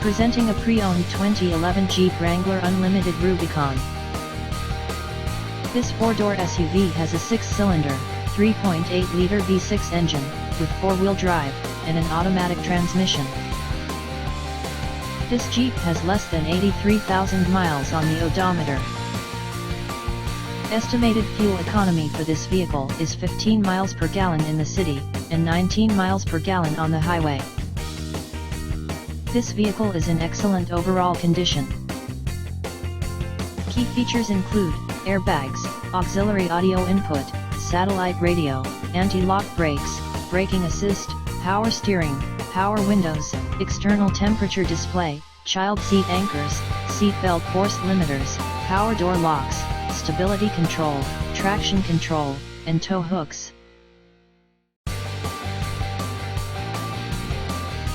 Presenting a pre-owned 2011 Jeep Wrangler Unlimited Rubicon. This four-door SUV has a 6-cylinder, 3.8-liter V6 engine, with 4-wheel drive, and an automatic transmission. This Jeep has less than 83,000 miles on the odometer. Estimated fuel economy for this vehicle is 15 miles per gallon in the city, and 19 miles per gallon on the highway. This vehicle is in excellent overall condition. Key features include airbags, auxiliary audio input, satellite radio, anti-lock brakes, braking assist, power steering, power windows, external temperature display, child seat anchors, seat belt force limiters, power door locks, stability control, traction control, and tow hooks.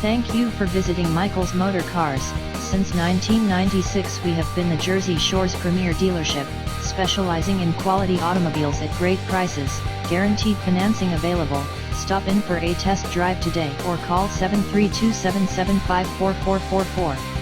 Thank you for visiting Michael's Motorcars. Since 1996 we have been the Jersey Shore's premier dealership, specializing in quality automobiles at great prices, guaranteed financing available. Stop in for a test drive today or call 732-775-4444.